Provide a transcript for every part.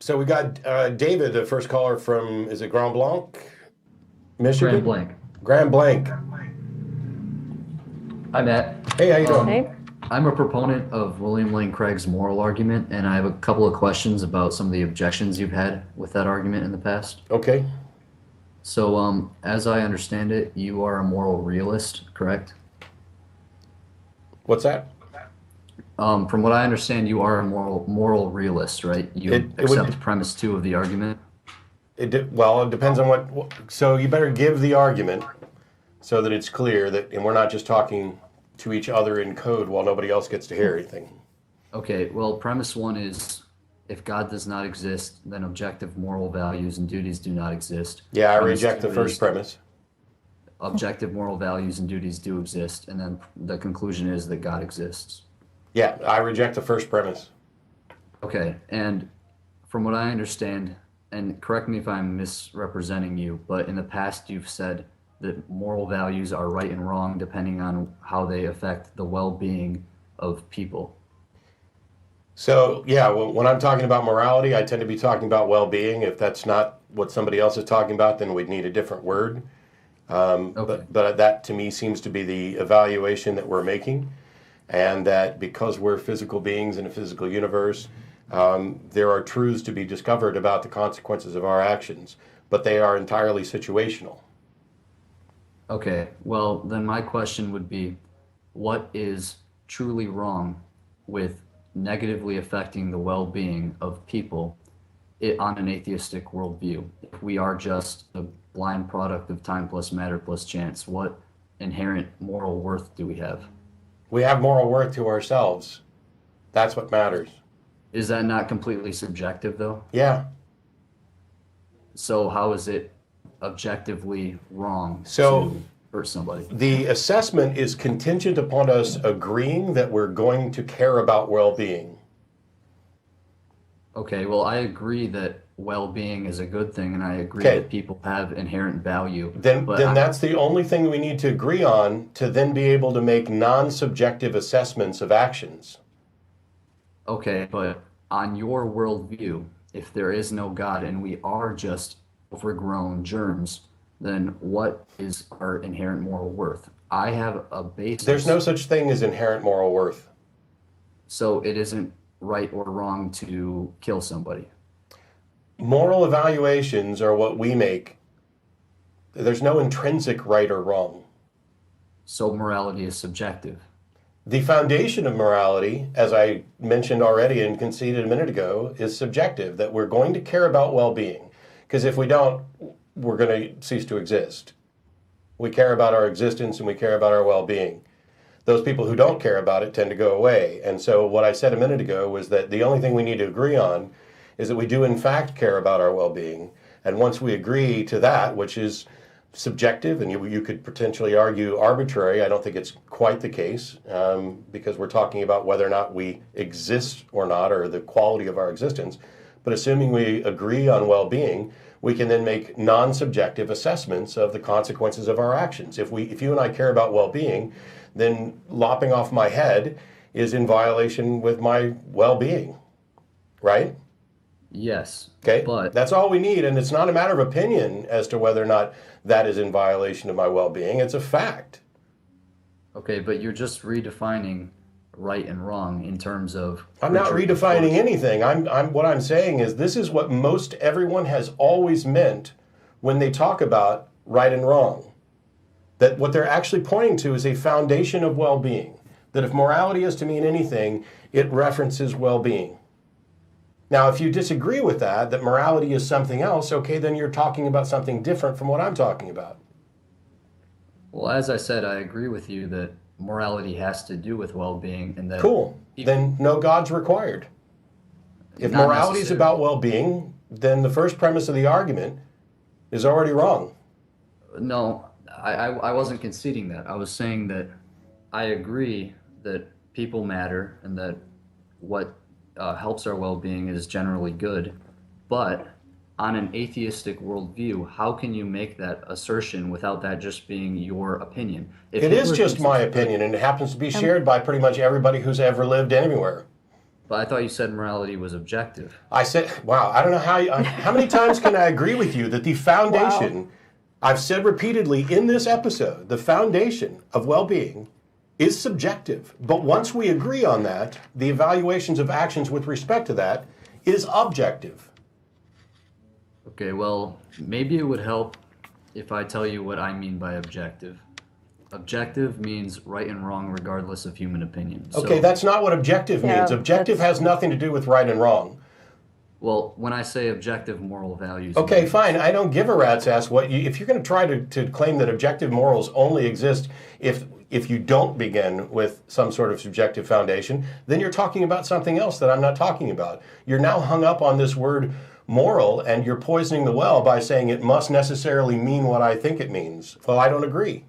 So we got David, the first caller from, is it Grand Blanc, Michigan? Grand Blanc. Grand Blanc. Hi, Matt. Hey, how you doing? Hey. I'm a proponent of William Lane Craig's moral argument, and I have a couple of questions about some of the objections you've had with that argument in the past. Okay. So, as I understand it, you are a moral realist, correct? What's that? From what I understand, you are a moral realist, right? You It would- accept premise 2 of the argument. Well, it depends on what. So you better give the argument so that it's clear that, and we're not just talking to each other in code while nobody else gets to hear anything. Okay, well, premise 1 is if God does not exist, then objective moral values and duties do not exist. Yeah, I Premise reject the 2 first is premise. objective moral values and duties do exist, and then the conclusion is that God exists. Yeah, I reject the first premise. Okay, and from what I understand, and correct me if I'm misrepresenting you, but in the past you've said that moral values are right and wrong depending on how they affect the well-being of people. So, yeah, when I'm talking about morality, I tend to be talking about well-being. If that's not what somebody else is talking about, then we'd need a different word. Okay. But that, to me, seems to be the evaluation that we're making. And that because we're physical beings in a physical universe, there are truths to be discovered about the consequences of our actions, but they are entirely situational. Okay, well, then my question would be, what is truly wrong with negatively affecting the well-being of people on an atheistic worldview? If we are just a blind product of time plus matter plus chance, what inherent moral worth do we have? We have moral worth to ourselves. That's what matters. Is that not completely subjective, though? Yeah. So how is it objectively wrong So- to hurt somebody? The assessment is contingent upon us agreeing that we're going to care about well-being. Okay, well, I agree that well-being is a good thing, and I agree Okay. that people have inherent value. Then but that's the only thing we need to agree on to then be able to make non-subjective assessments of actions. Okay, but on your worldview, if there is no God and we are just overgrown germs, then what is our inherent moral worth? I have a basis. There's no such thing as inherent moral worth. So it isn't right or wrong to kill somebody. Moral evaluations are what we make. There's no intrinsic right or wrong. So morality is subjective. The foundation of morality, as I mentioned already and conceded a minute ago, is subjective, that we're going to care about well-being. Because if we don't, we're going to cease to exist. We care about our existence and we care about our well-being. Those people who don't care about it tend to go away. And so what I said a minute ago was that the only thing we need to agree on is that we do in fact care about our well-being. And once we agree to that, which is subjective, and you could potentially argue arbitrary, I don't think it's quite the case, because we're talking about whether or not we exist or not, or the quality of our existence. But assuming we agree on well-being, we can then make non-subjective assessments of the consequences of our actions. If you and I care about well-being, then lopping off my head is in violation with my well-being, right? Yes. Okay, But that's all we need, and it's not a matter of opinion as to whether or not that is in violation of my well-being. It's a fact. okay, but you're just redefining right and wrong in terms of I'm not creature redefining force. anything. What I'm saying is this is what most everyone has always meant when they talk about right and wrong. That what they're actually pointing to is a foundation of well-being. That if morality is to mean anything, it references well-being. Now, if you disagree with that morality is something else, okay, then you're talking about something different from what I'm talking about. Well, as I said, I agree with you that morality has to do with well-being, and that Cool. even- Then no God's required. If Not morality is necessarily. about well-being, then the first premise of the argument is already wrong. No, I wasn't conceding that. I was saying that I agree that people matter and that what helps our well-being is generally good, but on an atheistic worldview, how can you make that assertion without that just being your opinion? If It is Hitler just thinks my it's- opinion, and it happens to be shared by pretty much everybody who's ever lived anywhere. But I thought you said morality was objective. I said, wow, I don't know how many times can I agree with you that the foundation, I've said repeatedly in this episode, the foundation of well-being is subjective. But once we agree on that, the evaluations of actions with respect to that is objective. Okay, well, maybe it would help if I tell you what I mean by objective. Objective means right and wrong regardless of human opinion. Okay, that's not what objective means. Objective has nothing to do with right and wrong. Well, when I say objective moral values... Okay, fine. I don't give a rat's ass what you... If you're going to try to claim that objective morals only exist if you don't begin with some sort of subjective foundation, then you're talking about something else that I'm not talking about. You're now hung up on this word moral, and you're poisoning the well by saying it must necessarily mean what I think it means. Well, I don't agree.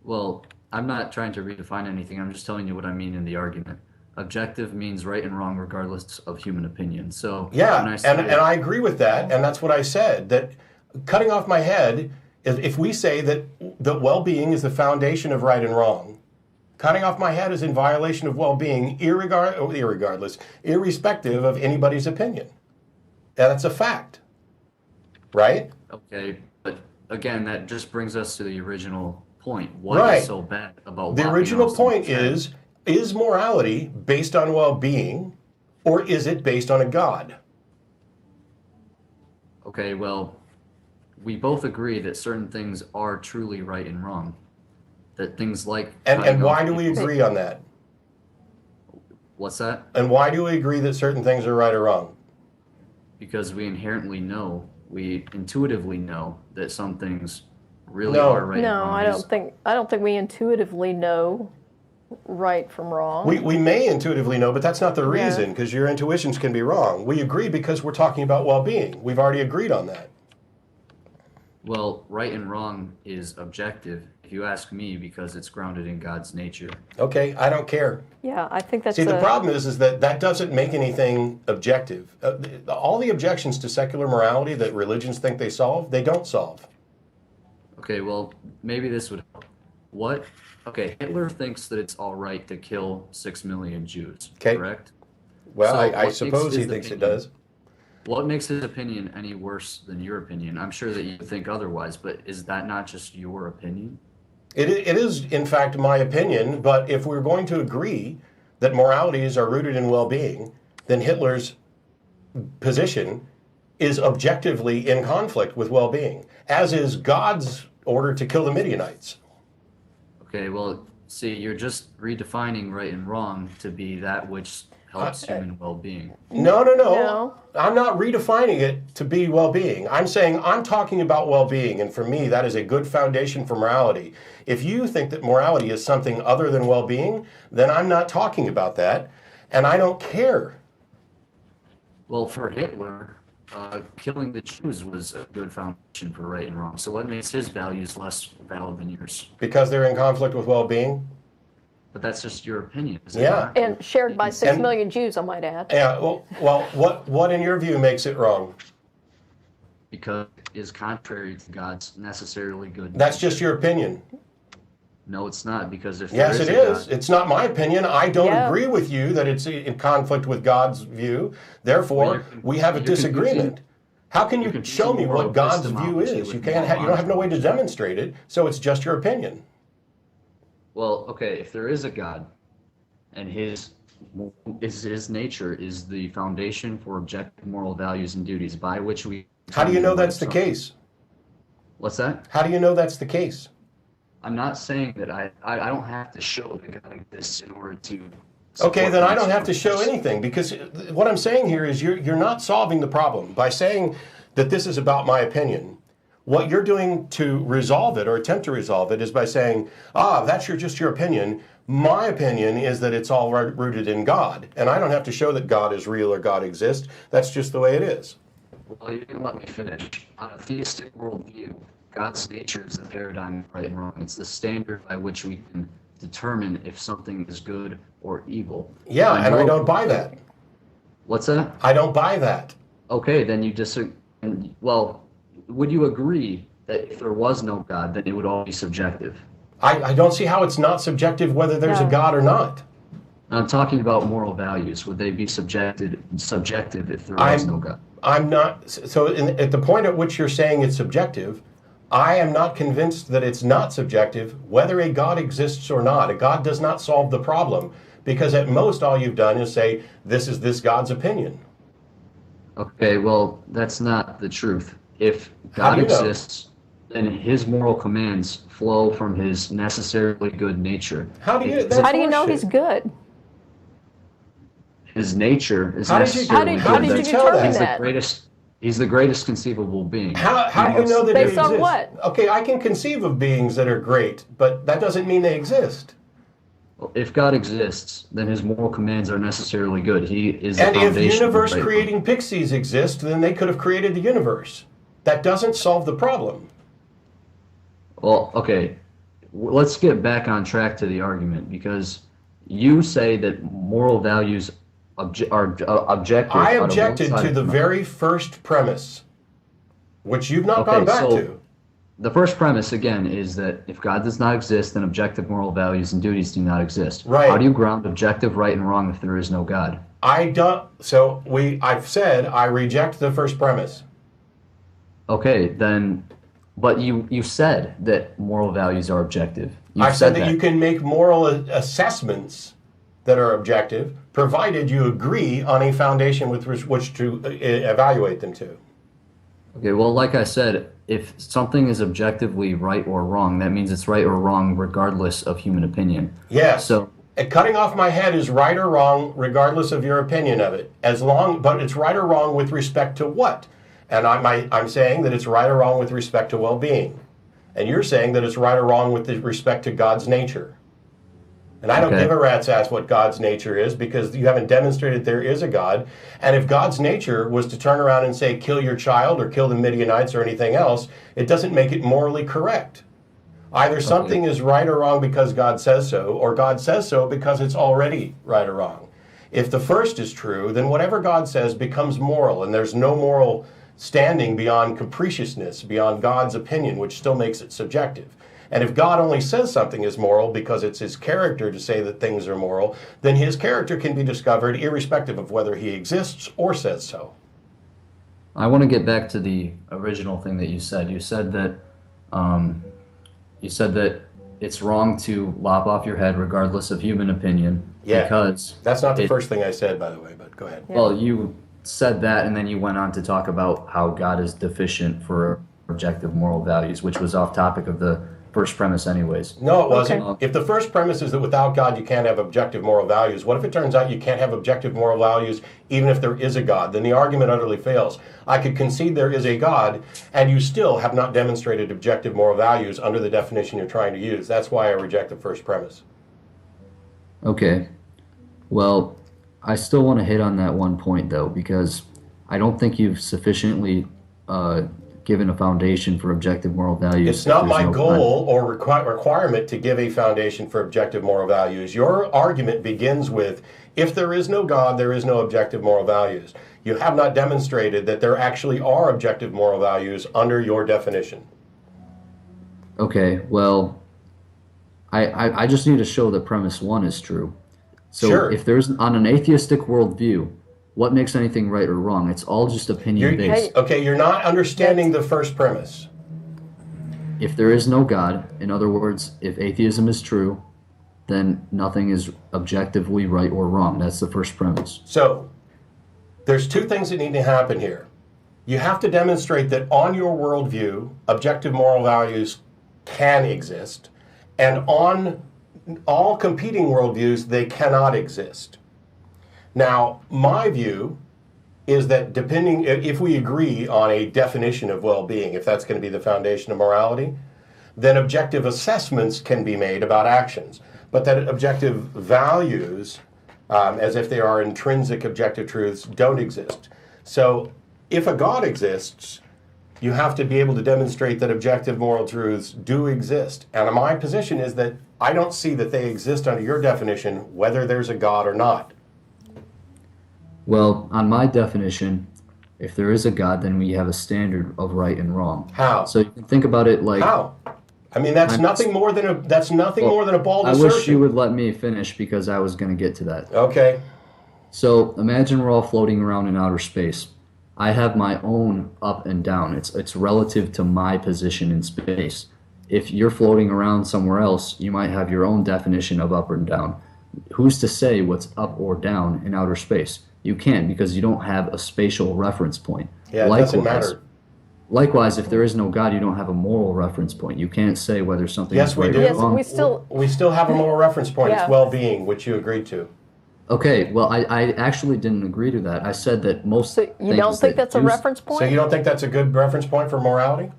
Well, I'm not trying to redefine anything. I'm just telling you what I mean in the argument. Objective means right and wrong regardless of human opinion. So yeah, when I say, and I agree with that, and that's what I said, that cutting off my head, if we say that well-being is the foundation of right and wrong, cutting off my head is in violation of well-being irrespective of anybody's opinion. And that's a fact, right? Okay, but again, that just brings us to the original point. What is so bad about the original point is morality based on well-being, or is it based on a God? Okay, well, we both agree that certain things are truly right and wrong. That things like... And why do we agree on that? What's that? And why do we agree that certain things are right or wrong? Because we inherently know, we intuitively know that some things really are right and wrong. No, I don't think we intuitively know right from wrong. We may intuitively know, but that's not the reason, because your intuitions can be wrong. We agree because we're talking about well-being. We've already agreed on that. Well, right and wrong is objective, if you ask me, because it's grounded in God's nature. Okay, I don't care. Yeah, I think that's... See, the problem is that doesn't make anything objective. All the objections to secular morality that religions think they solve, they don't solve. Okay, well, maybe this would help. Okay, Hitler thinks that it's all right to kill 6 million Jews, correct? Well, So I suppose he thinks it does. What makes his opinion any worse than your opinion? I'm sure that you think otherwise, but is that not just your opinion? It is, in fact, my opinion, but if we're going to agree that moralities are rooted in well-being, then Hitler's position is objectively in conflict with well-being, as is God's order to kill the Midianites. Okay, well, see, you're just redefining right and wrong to be that which helps human well-being. No. I'm not redefining it to be well-being. I'm saying I'm talking about well-being, and for me, that is a good foundation for morality. If you think that morality is something other than well-being, then I'm not talking about that, and I don't care. Well, for Hitler, killing the Jews was a good foundation for right and wrong. So what makes his values less valid than yours? Because they're in conflict with well-being? But that's just your opinion, isn't Yeah. it? And shared by 6 million Jews, I might add. Yeah, well, what in your view makes it wrong? Because it is contrary to God's necessarily good. That's just your opinion. No, it's not, because if Yes, it is. It's not my opinion. I don't Yeah. agree with you that it's in conflict with God's view. Therefore, we have a disagreement. How can you show me what God's view is? You can't. You don't have no way to demonstrate it. So it's just your opinion. Well, okay, if there is a God, and his nature is the foundation for objective moral values and duties by which we... How do you know that's the case? What's that? How do you know that's the case? I'm not saying that I don't have to show that God exists in order to... Okay, then I don't have to show anything, because what I'm saying here is you're not solving the problem by saying that this is about my opinion. What you're doing to resolve it or attempt to resolve it is by saying, that's just your opinion. My opinion is that it's all rooted in God, and I don't have to show that God is real or God exists. That's just the way it is. Well, you didn't let me finish. On a theistic worldview, God's nature is the paradigm of right and wrong. It's the standard by which we can determine if something is good or evil. Yeah, and I don't buy that. What's that? I don't buy that. Okay, then you disagree. Well, would you agree that if there was no God, then it would all be subjective? I don't see how it's not subjective whether there's a God or not. I'm talking about moral values. Would they be subjective if there was no I'm God? I'm not so at the point at which you're saying it's subjective, I am not convinced that it's not subjective whether a God exists or not. A God does not solve the problem because at most all you've done is say this is this God's opinion. Okay, well, that's not the truth. If How God do you know? exists, then his moral commands flow from his necessarily good nature. How do you If that's How do you know horseshit. he's good? his nature is How did you necessarily how How good, did did you you then tell determine he's the that? that? greatest he's the greatest conceivable being. How He do you know must that he Based on exists? what? Okay, I can conceive of beings that are great, but that doesn't mean they exist. if God exists, then his moral commands are necessarily good. He is the And if foundation of universe right. creating pixies exist, then they could have created the universe. That doesn't solve the problem. Well, okay, let's get back on track to the argument because you say that moral values are objective I out of one objected side to of the the mouth. very first premise, which you've not gone Okay, back so to. the first premise again is that if God does not exist, then objective moral values and duties do not exist. Right. How do you ground objective right and wrong if there is no God? I don't. So I've said I reject the first premise. Okay, then, but you said that moral values are objective. You've I've said that that. you can make moral assessments that are objective, provided you agree on a foundation with which to evaluate them to. Okay, well, like I said, if something is objectively right or wrong, that means it's right or wrong regardless of human opinion. Yes. So, Cutting off my head is right or wrong, regardless of your opinion of it. But it's right or wrong with respect to what? And I'm saying that it's right or wrong with respect to well-being, and you're saying that it's right or wrong with respect to God's nature. And I don't Okay. give a rat's ass what God's nature is because you haven't demonstrated there is a God. And if God's nature was to turn around and say, kill your child or kill the Midianites or anything else, it doesn't make it morally correct. Either something is right or wrong because God says so, or God says so because it's already right or wrong. If the first is true, then whatever God says becomes moral, and there's no moral standing beyond capriciousness, beyond God's opinion, which still makes it subjective. And if God only says something is moral because it's his character to say that things are moral, then his character can be discovered irrespective of whether he exists or says so. I want to get back to the original thing that you said. Um, you said that it's wrong to lop off your head regardless of human opinion. Yeah. Because That's not the first thing I said, by the way, but go ahead. well, you said that, and then you went on to talk about how God is deficient for objective moral values, which was off topic of the first premise anyways. No, it wasn't. Okay. If the first premise is that without God you can't have objective moral values, what if it turns out you can't have objective moral values even if there is a God? Then the argument utterly fails. I could concede there is a God, and you still have not demonstrated objective moral values under the definition you're trying to use. That's why I reject the first premise. Okay. Well, I still want to hit on that one point, though, because I don't think you've sufficiently given a foundation for objective moral values. It's not There's my no goal or requirement to give a foundation for objective moral values. Your argument begins with, if there is no God, there is no objective moral values. You have not demonstrated that there actually are objective moral values under your definition. Okay, well, I just need to show that premise one is true. So Sure. if there's on an atheistic worldview, what makes anything right or wrong? It's all just opinion based. Okay, you're not understanding the first premise. If there is no God, in other words, if atheism is true, then nothing is objectively right or wrong. That's the first premise. So, there's two things that need to happen here. You have to demonstrate that on your worldview, objective moral values can exist, and on all competing worldviews, they cannot exist. Now, my view is that depending, if we agree on a definition of well-being, if that's going to be the foundation of morality, then objective assessments can be made about actions. But that objective values, as if they are intrinsic objective truths, don't exist. So if a God exists, you have to be able to demonstrate that objective moral truths do exist. And my position is that I don't see that they exist under your definition, whether there's a God or not. Well, on my definition, if there is a God, then we have a standard of right and wrong. How? So you can think about it like How? I mean, that's nothing more than a bald I assertion. wish you would let me finish because I was going to get to that. Okay. So imagine we're all floating around in outer space. I have my own up and down. It's relative to my position in space. If you're floating around somewhere else, you might have your own definition of up and down. Who's to say what's up or down in outer space? You can't because you don't have a spatial reference point. Yeah, it doesn't matter. Likewise, if there is no God, you don't have a moral reference point. You can't say whether something Yes, is we right do. or Yes, wrong. we still have a moral reference point. Yeah. It's well-being, which you agreed to. Okay, well, I actually didn't agree to that. I said that most So you don't think that's a reference point? So you don't think that's a good reference point for morality?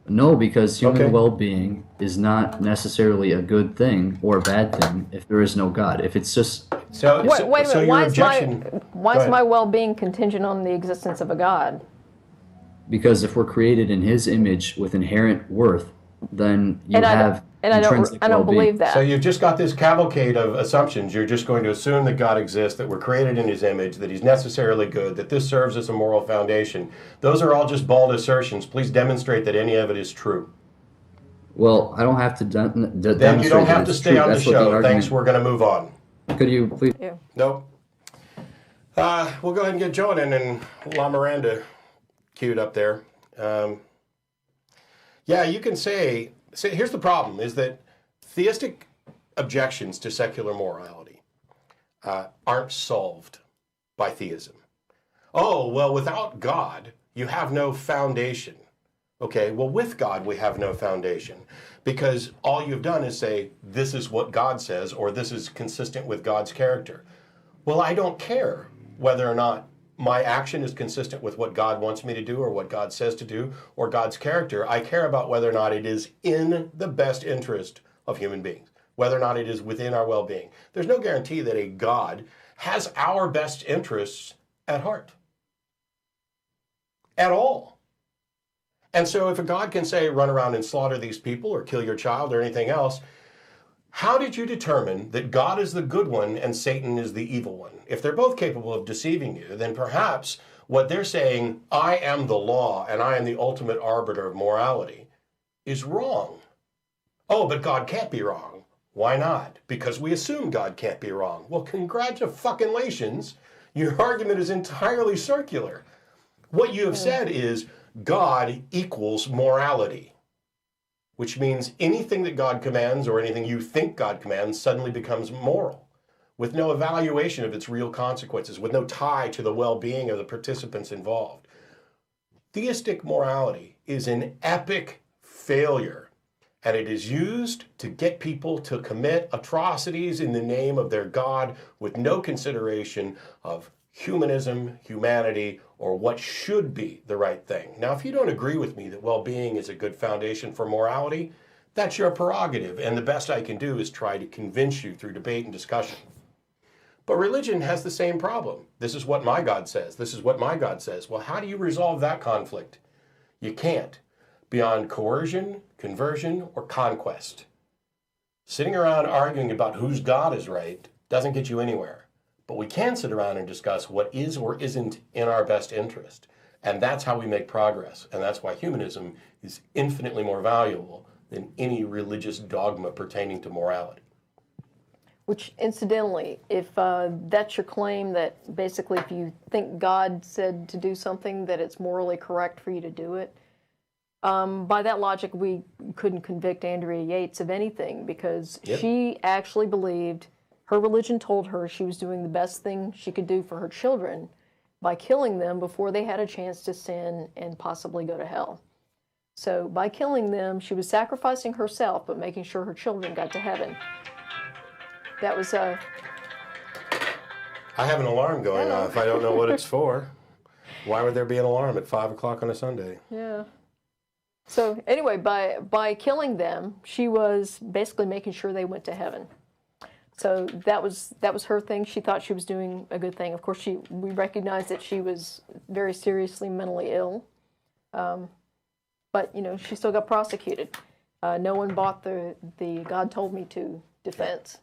No, because human Okay. well-being is not necessarily a good thing or a bad thing if there is no God. If it's just So, Wait a minute. so your objection. Why Go is ahead. my well-being contingent on the existence of a God? because if we're created in His image with inherent worth, then you have intrinsic I don't well-being. believe that. So you've just got this cavalcade of assumptions. You're just going to assume that God exists, that we're created in His image, that He's necessarily good, that this serves as a moral foundation. Those are all just bald assertions. Please demonstrate that any of it is true. Well, I don't have to demonstrate. Then you don't that have to it's stay true. on the That's what show. argument- Thanks. We're going to move on. Could you please? Yeah. Nope. We'll go ahead and get Joan in and La Miranda queued up there. Yeah, you can say, here's the problem, is that theistic objections to secular morality aren't solved by theism. Oh, well, without God, you have no foundation. Okay, well, with God, we have no foundation because all you've done is say, this is what God says, or this is consistent with God's character. Well, I don't care whether or not my action is consistent with what God wants me to do or what God says to do or God's character. I care about whether or not it is in the best interest of human beings, whether or not it is within our well-being. There's no guarantee that a God has our best interests at heart. At all. And so if a God can say, run around and slaughter these people or kill your child or anything else, how did you determine that God is the good one and Satan is the evil one? If they're both capable of deceiving you, then perhaps what they're saying, I am the law and I am the ultimate arbiter of morality, is wrong. Oh, but God can't be wrong. Why not? Because we assume God can't be wrong. Well, congratulations. Your argument is entirely circular. What you have said is God equals morality, which means anything that God commands or anything you think God commands suddenly becomes moral, with no evaluation of its real consequences, with no tie to the well-being of the participants involved. Theistic morality is an epic failure, and it is used to get people to commit atrocities in the name of their God with no consideration of humanism, humanity, or what should be the right thing. Now, if you don't agree with me that well-being is a good foundation for morality, that's your prerogative, and the best I can do is try to convince you through debate and discussion. But religion has the same problem. This is what my God says. This is what my God says. Well, how do you resolve that conflict? You can't, beyond coercion, conversion, or conquest. Sitting around arguing about whose God is right doesn't get you anywhere. But we can sit around and discuss what is or isn't in our best interest. And that's how we make progress. And that's why humanism is infinitely more valuable than any religious dogma pertaining to morality. Which, incidentally, if that's your claim, that basically if you think God said to do something, that it's morally correct for you to do it, by that logic, we couldn't convict Andrea Yates of anything because she actually believed her religion told her she was doing the best thing she could do for her children by killing them before they had a chance to sin and possibly go to hell. So by killing them, she was sacrificing herself, but making sure her children got to heaven. That was I have an alarm going off. I don't know what it's for. Why would there be an alarm at 5 o'clock on a Sunday? Yeah. So anyway, by killing them, she was basically making sure they went to heaven. So that was her thing. She thought she was doing a good thing. Of course, we recognized that she was very seriously mentally ill, but she still got prosecuted. No one bought the God told me to defense.